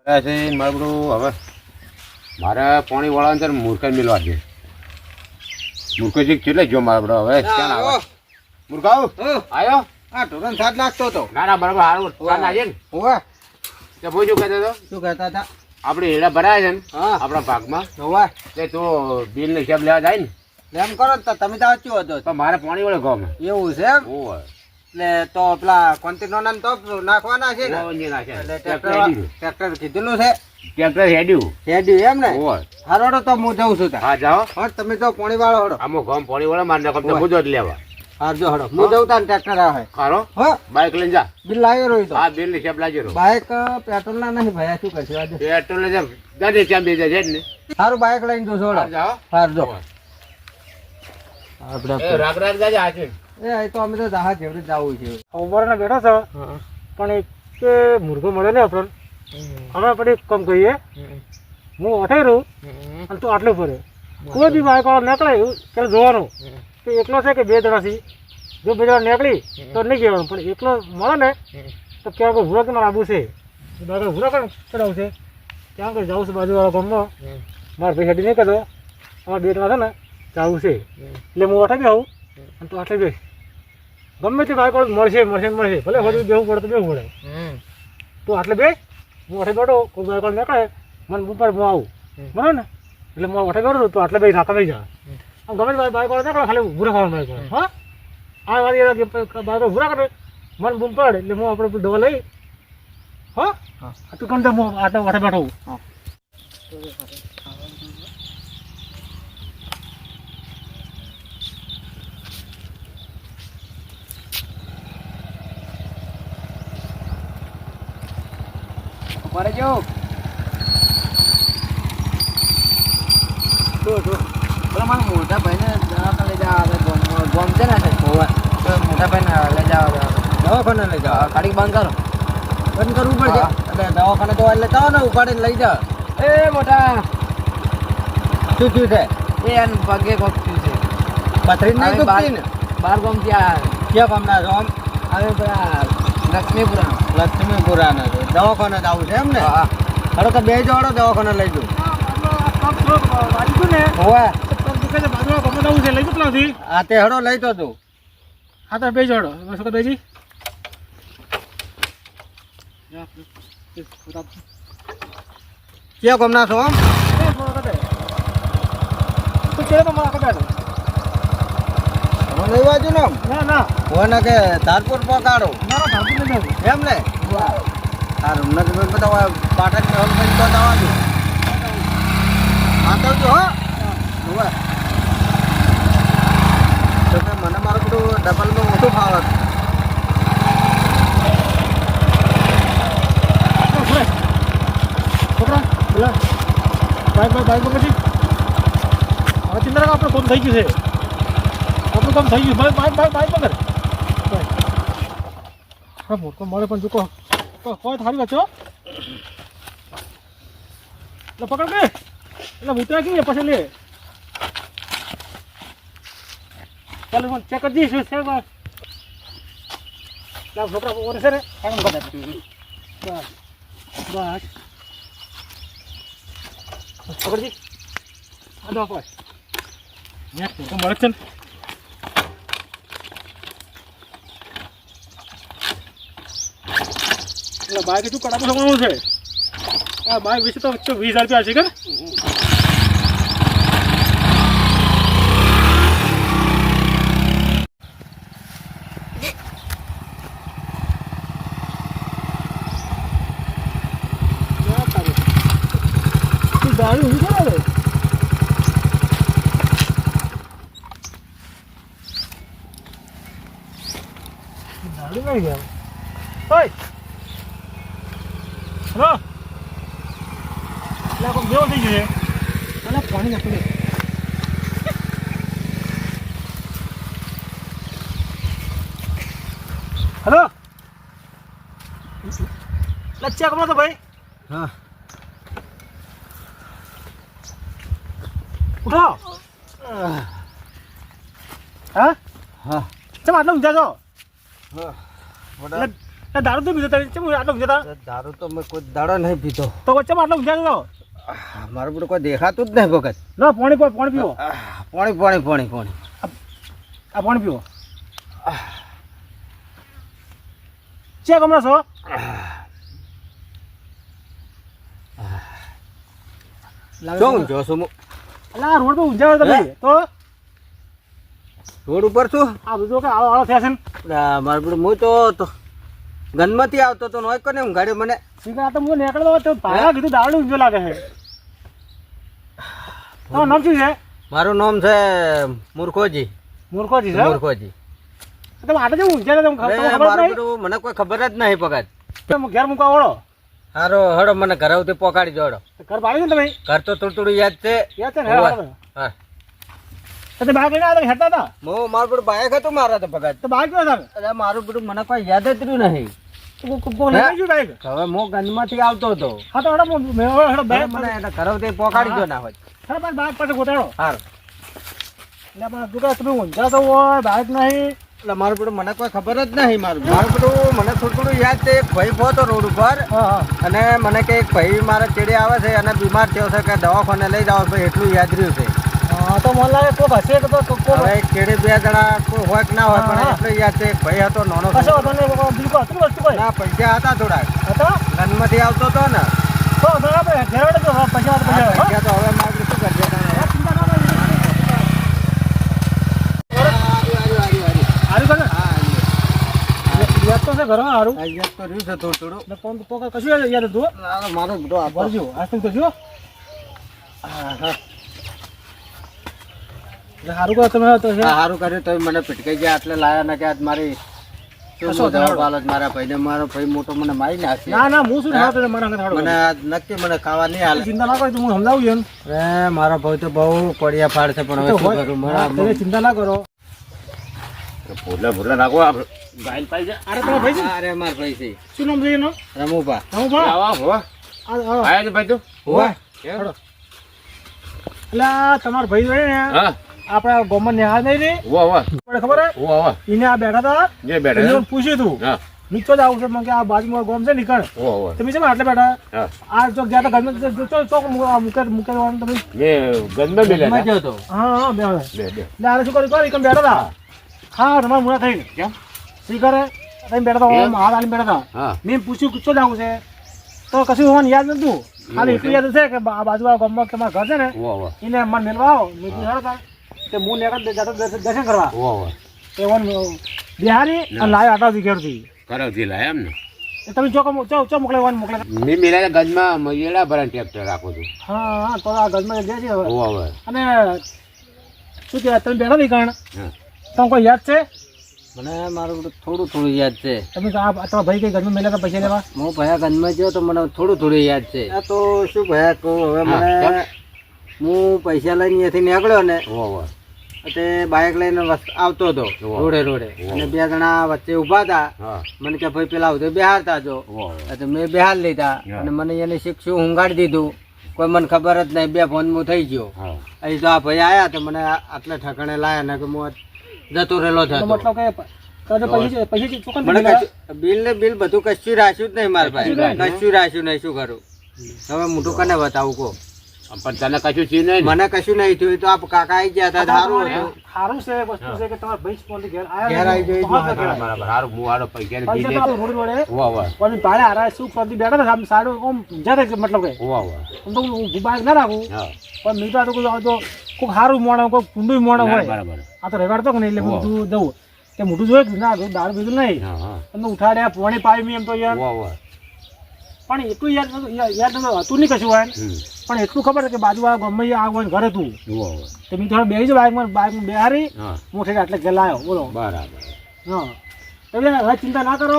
છે મારે બધું હવે મારે પાણી વાળા અંદર મૂર્ખા મિલવા છે. મૂર્ખજી કેટલે જો મારે બધો હવે ક્યાં આવે મૂર્ખાઓ આવ્યો. આ ઢોરણ સાત નાખતો હતો. ના ના બરાબર સારું કાન આજે ને હોવે તે ભાઈ શું કહેતો હતો શું કહેતા હતા? આપણે હેડા ભરાય છે ને હા આપણા ભાગમાં હોવે તે તો બિલ ને હિસાબ લેવા જાય ને એમ કરો તો તમે તો સાચું હતો. તો મારે પાણી વળે ગામ એવું છે એમ? ઓય એટલે તો પેલા કોન્ટિનોના તો નાખવાના છે ને ઓય નાખે એટલે ટ્રેક્ટર ટ્રેક્ટર કીધેલું છે ટ્રેક્ટર હેડ્યું હેડ્યું એમ ને? ઓય હારોડો તો હું જઉં છું ત્યાં. હા જાઓ હા તમે તો પાણી વાળો હડો. આમો ગામ પાણી વળે મારે નાખો તો મુજો જ લેવા હા જો હડો હું જઉં ત્યાં ટ્રેક્ટર આવે. ખારો હો બાઈક લઈને જા. બિલ લાવ્યો રહ્યો તો. હા બિલ ને હિસાબ લાવજો રો બાઈક પેટ્રોલ ના નહીં ભાઈ શું કરશે આજે? પેટ્રોલ ને ગાડી ચામ દે છે ને સારું બાઈક લઈને જઉં છું હા હડો. જાઓ હા જો એ રાગ રાગ જાજે આચે એ તો અમે તો જહાજ જેવડે જવું છે. ઉંમરના બેઠા છો પણ એક મુર્ગો મળે ને આપણને અમે આપણે કમ કહીએ હું અઠાઈ રહું અને તું આટલું ફરે કોઈ બી બાઈક વાળો નીકળે ત્યારે જોવાનું કે એકલો છે કે બે જણાથી જો બે જણા નીકળી તો નહીં કહેવાનું પણ એકલો મળે ને તો ક્યાં કોઈ ભૂરા કે મારે આવું છે બાઈક ભૂરા કરે ચડાવું છે ક્યાં કોઈ જવું છે બાજુવાળા ગામમાં મારા ભાઈ હેડી નહીં કરતો અમારા બે જણા છે ને જવું છે એટલે હું અઠાઈ આવું અને તું આટલે બેસ ગમે તે બાઈક વાળો મળશે ભલે હજુ બેવું પડે તો બેવું પડે તું આટલે બે હું અઠે બેઠો કોઈ બાઈક વાળો નીકળે મને ઉપર હું આવું બરાબર ને એટલે હું અઠે બેઠો તો આટલે બે નાકા થઈ જાય આમ ગમે તે બાઈક વાળો નીકળે ખાલી ભૂરા ખાવાનું બાઈક વાળો હા આ વાળી બાઈક ભૂરા કરે મને બૂમ પડે એટલે હું આપણે દવા લઈ હા તું કેમ હું આટલે અઠે બેઠો મારે જો પેલા મારા મોટા ભાઈને દવાખાને લઈ જવા ગોમ છે ને મોટા ભાઈને લઈ જવા દવાખાને લઈ જવા ગાડી બંધ કરો બંધ કરવું પડશે એટલે દવાખાને તો એટલે જાઓ ને ઉપાડીને લઈ જાઓ. એ મોટા શું થયું છે? એ એને પગે કોક થયું છે. પથરી નહીં દુખતી ને? બાર ગામ ક્યાં ગામના છો આમ? હવે પેલા લક્ષ્મીપુરાના છે. દવાખાને જ આવું છે એમ ને? હા હવે તો બે જોડો દવાખાને લઈ જવું. હા તે હડો લઈ તો તું. હા તો બે જોડો શું બેજી ક્યાં ગામના છો આમ? લઈ બાજુ ને ના કોને કે ધારપુર પકાડો એમ ને? સારું નથી બધા પાટક ને હલ તો દવા દઉં આતો જો હો તો મને મારું બધું ડબલમાં ઓછું ફાવે. છોકરા પેલા બાઈક પછી હવે ચિંતા રાખો આપણું કામ થઈ ગયું છે આપણું કામ થઈ ગયું બાઈક પકડ હા મોટો મળે પણ ચૂકો કોઈ થારી વચ્ચો એટલે પકડ કે એટલે ઉતરા કે પછી લે ચાલો મને ચેક કરી દઈશું છે છોકરા ઓરે છે ને કામ કરે બસ પકડ દી આ દો કોઈ નેક્સ્ટ તો મળે છે ને એટલે બાઈક શું કડાપું સમવાનું છે આ બાઈક વિશે તો 20,000 રૂપિયા છે કે ગાડી ઊભી કરે ગાડી લઈ ગયા ઓય હા એટલે કોઈ બેવો થઈ ગયો અને પાણી નાખી દે હેલો લચ્ચા કમો તો ભાઈ હા ઉઠો હા હા ચમ આટલો ઊંચા છો હા એટલે દારૂ તો પીધો તમે ચમ આટલો ઊંઝા દારૂ તો મેં કોઈ દાડો નહીં પીધો. તો ચમ આટલો ઊંઝા છો મારું બધું કોઈ દેખાતું જ નહીં ભગત. ના પાણી પીવો પાણી આ પાણી પીવો ચે ગમણા છો શું જો છું અલા રોડ પર ઊંઝા તમે તો રોડ ઉપર છું. આ બધું કે આળો આળો થયા છે ને મારું બધું હું તો ગનમાંથી આવતો તો નોય કોને ઊંઘાડ્યો મને. આ તો હું નીકળતો તો ભાડા કીધું દારૂ ઊંઝો લાગે છે તમારું નામ શું છે મારું નામ છે મૂર્ખોજી. મૂર્ખોજી છે મૂર્ખોજી. તમે આટલે જેવું ઊંઝા તમે ખબર મારું નહીં બધું મને કોઈ ખબર જ નહીં પગત. તમે ઘેર મૂકવા વળો હારો હડો મને ઘર આવતી પોકાડી જોડો. ઘર ભાડી ને તમે ઘર તો થોડું થોડું યાદ છે. યાદ છે ને હા તમે બાઈક લઈને આવ્યા હેઠતા હતા હું મારું બધું બાઈક હતું મારા તો ભગત. તો બાઈક ક્યાં હતા અરે મારું બધું મને કોઈ યાદ જ રહ્યું નહીં. કોણ લઈ ગયું બાઈક હવે હું ગનમાંથી આવતો હતો. હા તો હેડો હેડો બાઈક મને એને ઘર આવતી પોકાડી જો ના હોય. હેડો પણ બાઈક પાસે ગોતાડો હારું એટલે પણ દુકાન તમે ઊંઝા તો હોય બાઈક નહીં એટલે મારું બધું મને કોઈ ખબર જ નહીં. મારું બધું મને થોડું થોડું યાદ છે. એક ભાઈ ફોતો રોડ ઉપર હા હા અને મને કે એક ભાઈ મારા ચેડે આવે છે અને બીમાર થયો છે કે દવાખાને લઈ જાવ ભાઈ એટલું યાદ રહ્યું છે. હા તો મને લાગે કોક હશે તો હવે એક ચેડે બે જણા કોઈ હોય કે ના હોય પણ એટલું યાદ છે. એક ભાઈ હતો નાનો કશો વાંધો નહીં બિલકુલ હતું વસ્તુ કોઈ ના પૈસા હતા થોડાક હતા ગનમાંથી આવતો હતો ને તો આપણે ઘેર વડે તો પૈસા પૈસા પૈસા તો હવે મારે શું કરશે. સારું કરે યાદ તો છે ઘરમાં સારું યાદ તો રહ્યું છે થોડું થોડું. ને કોણ તો કશું યાદ હતું મારો બધો આભાર. ભરજો આજ તો જો સારું કરો તમે તો છે સારું કર્યું તો મને પીટકાઈ ગયા એટલે લાયા ને કે આજ મારી શું જવાબ આલો જ મારા ભાઈને. મારો ભાઈ મોટો મને મારી નાખશે. ના ના હું શું હાથ મને હાથ મને આજ નક્કી મને ખાવા નહીં હાલે. ચિંતા ના કરો તો હું સમજાવું એમ અરે મારો ભાઈ તો બહુ પડ્યા પાડ છે પણ હવે શું કરું. તમે ચિંતા ના કરો ભૂલા નાખો આપણે ગાયન પાઈ જાય અરે તમારા ભાઈ છે અરે મારો ભાઈ છે શું નામ છે એનો રમુભા. રમુભા આવા હો આયા છે ભાઈ તું હોવા એટલે તમારા ભાઈ હોય ને હા આપણા ગોમન ને હાલ નહીં રે હોવા ખબર હે હોવા એને આ બેઠા હતા જે બેઠા એને પૂછ્યું તું હા નીચો જ આવું છે મને કે આ બાજુમાં ગોમ છે નીકળ હોવા તમે છે આટલે બેઠા હા આ જો ગયા હતા ઘરમાં ચોક મૂકે તમે મેં ગંદમાં મેલ્યા મજા હતા. હતો. હા બે બે બે એટલે આરે શું કર્યું એકમ બેઠા હતા હા તમારા મુરા થઈ કેમ શી કરે તમે બેઠા હતા ઓમ હાથ આલીને બેઠા હતા હા મેં પૂછ્યું કુછો જ આવું છે તો કશું હોવાનું યાદ નતું ખાલી એટલું યાદ છે કે આ બાજુવાળા ગામમાં તમારા ઘર છે ને હોવા એને મને મેળવા આવો મેં કીધું હેડો તાર તે હું જતો દર્શન કરવા હોવા તે વન બિહારી અને લાવ્યો આટાથી ઘેરથી કરાવથી લાયા એમ ને એ તમે ચો મોકલે મોકલે મેં મેલ્યા ગંજમાં એડા ભરાને ટ્રેક્ટર રાખું છું હા હા તો આ ઘરમાં ગયા છે હવે હોવા અને શું કહેવાય તમે બેઠા નહીં કારણ હા તમને કોઈ યાદ છે મને મારું બધું થોડું થોડું યાદ છે. તમે તમારા ભાઈ કઈ ઘરમાં મેળ્યા હતા પૈસા લેવા હું ભયા ગંજમાં ગયો તો મને થોડું થોડું યાદ છે. આ તો શું ભયા કહું હવે હા, મને હું પૈસા લઈને અહીંયાથી નીકળ્યો ને હોવા તે બાઇક લઈને આવતો હતો રોડે રોડે અને બે જણા વચ્ચે ઊભા હતા. હા મને કે ભાઈ પેલા આવતો બિહારતા જો હોવા તો મેં બિહાર લીધા અને મને એને શીખશું ઊંઘાડી દીધું. કોઈ મને ખબર જ નહીં. બે ફોન થઈ ગયો. હા અહીં તો આ ભાઈ આવ્યા તો મને આટલા ઠકાણે લાયા ને કે હું જતો રહેલો તો થતો. મતલબ કે પૈસા ચોકન મને બિલ ને બિલ બધું કશું રાખ્યું જ નહીં મારા ભાઈ. કશું રાખ્યું નહીં. શું કરું હવે મોટું કને બતાવું કહો. પણ તને કશું છે નહીં મને કશું નહીં થયું. તો આ કાકા આવી ગયા હતા સારું હતું. સારું છે વસ્તુ છે કે તમારા ભાઈ સ્પોન્સર ઘેર ઘેર આવી ગઈ. બરાબર સારું હું આડો પૈસા પૈસા તો આપણે રોડ વડે હોવા પણ ભાડે હારા શું પ્રતિ બેઠા હતા આમ સારું આમ જ્યારે મતલબ કે હોવા આમ તો હું બાઈક ના રાખું હા પણ મેં તો આ તો કોઈ સારું મોણો કોઈ કુંડું મોણો હોય બરાબર આ તો રવિવાર તો કે નહીં એટલે હું બધું દઉં કે મોટું જોયું કે ના દાળ બીજું નહીં હા હા તમને ઉઠાડ્યા પોણી પાવી મેં એમ તો યાર હોવા પણ એટલું યાદ હતું નહીં કશું હોય પણ એટલું ખબર કે બાજુવાળા ગમે આ હોય ઘરે તું હોવા તો મેં થોડા બેસી બાઇકમાં બેહારી હા મોટે આટલે ઘેર લાવ્યો બોલો બરાબર હા એટલે હવે ચિંતા ના કરો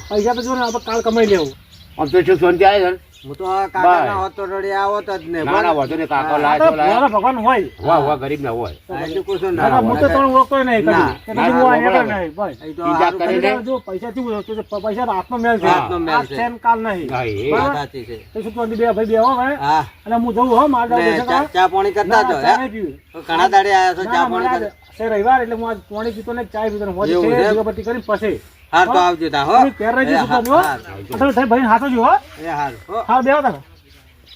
પૈસા તો જો ને આપણે કાલ કમાઈ લેવું આમ તો શું શાંતિ આવે છે ને હું તો આ કાકા હોતો રડી આવત જ ને. ના ના વધુ ને કાકો લાય આ તો તો લાય ભોળા ભગવાન હોય વાહ વાહ ગરીબ ના હોય એટલું કશું ના, ના હું તો ત્રણ ઓળખતો નહીં કદી. ના, કે પછી હું આ હેઠળ નહીં બસ અહીં તો બીજા હારું કરીને પૈસા જો પૈસા થી વસ્તુ છે પૈસા તો હાથનો મેલ છે હાથનો મેલ આજ છે. છે ને કાલ નહીં હા, એ બરાબર? સાચી છે. તો શું કહું, બે ભાઈ બે હો ભાઈ હા અને હું જઉં હો મારે ને જવું છે ચા- ચા પાણી કરતા તો ચા હે? નહીં પીવી. તો ઘણા દાડે આયા છો ના, ચા ના, પાણી મારે કરે. છે રવિવાર એટલે હું આજ પાણી પીતો ને ચા પીતો ને હોજે એવું છે, છે? દીવાબત્તી કરીને પછી હાર તો આવજો તા હો તમે ઘેર રહી જજો છોકરાને, હો. હાર. અસલ થઈ ભાઈ હાથો જો, હો. એ હાર હો હા બેહો તમે.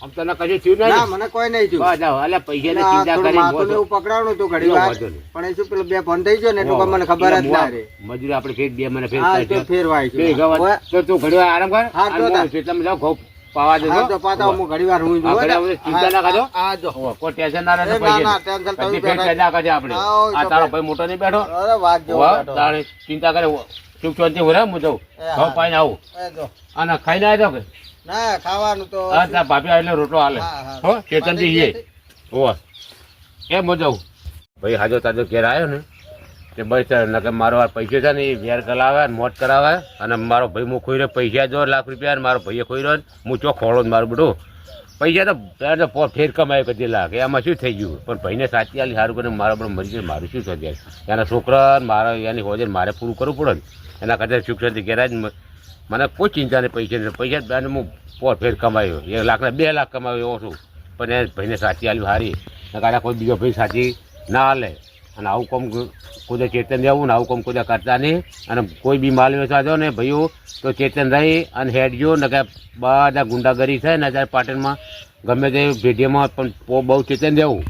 આમ તને કશું થયું નહીં ના ને? મને કોઈ નહીં થયું બસ જાઓ, અલ્યા પૈસાની આ ચિંતા થોડું કરી માથું ને એવું પકડાવવાનું હતું ઘડી વાર વાંધો નહીં. પણ એ શું પેલું બે ફોન થઈ ગયો ને એટલું મને ખબર જ ના રહી મજૂરી આપણે ફેર 2 મહિને ફેર હા થાય તો છે. ફેરવાય છે ભેગા તો તું ઘડી વાર આરામ કર. હા, તો અને તાર. હું ખેતરમાં જાઉં, ઘઉં પાવા દેજો. હા તો પાછા હું ઘડી વાર હું હા, ઘડી વાર ચિંતા ના કરજો. હા જો હોવે, કોઈ ટેન્શન ના રહે એ ના, પૈસા ના, ટેન્શન થયું પછી ફેર બેઠા. પેદા કરજે આપણે. હા, હોય આ તો તારો બે. ભાઈ મોટો નહીં બેઠો. અરે વાત જેવો હોવે, બેઠો. તારે ચિંતા કરે સુખ શાંતિ હું હું જાઉં એ હા. ઘઉં પાઈને આવું એ જો અને ખાઈને આવ્યો કે ના ખાવાનું તો હા તાર ભાભી આવેલો રોટલો હાલે હા, હા. હો ચેતનથી જઈએ હોવે એમ હું જાઉં ભાઈ હાજો તાજો ઘેર આવ્યો ને તે બસ નકર મારો આ પૈસા છે ને એ વેર કરાવે ને મોત કરાવે અને મારો ભાઈ હું ખોઈ રહ્યો પૈસા જો લાખ રૂપિયા ને મારો ભાઈએ ખોઈ રહ્યો ને હું ચો ખોળો ને મારું બધું પૈસા તો ત્યારે તો ફેર કમાયો કદી લાખ એમાં શું થઈ ગયું પણ ભાઈને સાચી આલી સારું કરીને મારા બધું મરી જાય મારું શું થઈ જાય એના છોકરા ને મારા એની હોજે મારે પૂરું કરવું પડે ને એના કરતાં સુખ શાંતિ ઘેરા જ મને કોઈ ચિંતા નહીં પૈસા નહીં પૈસા જ હું ફેર કમાયો 1 લાખ ને 2 લાખ કમાયો એવો છું પણ એ ભાઈને સાચી આલી સારી કાઢા કોઈ બીજો ભાઈ સાચી ના હાલે અને આવું કોમ કોઈ ચેતન રહેવું ને આવું કોમ કોઈ કરતા નહીં અને કોઈ બી માલ વેચવા જાઓ ને ભાઈઓ તો ચેતન રહી અને હેડજો ને કે બધા ગુંડાગરી થાય ને અત્યારે પાટણમાં ગમે તે ભેડિયામાં પણ બહુ ચેતન રહેવું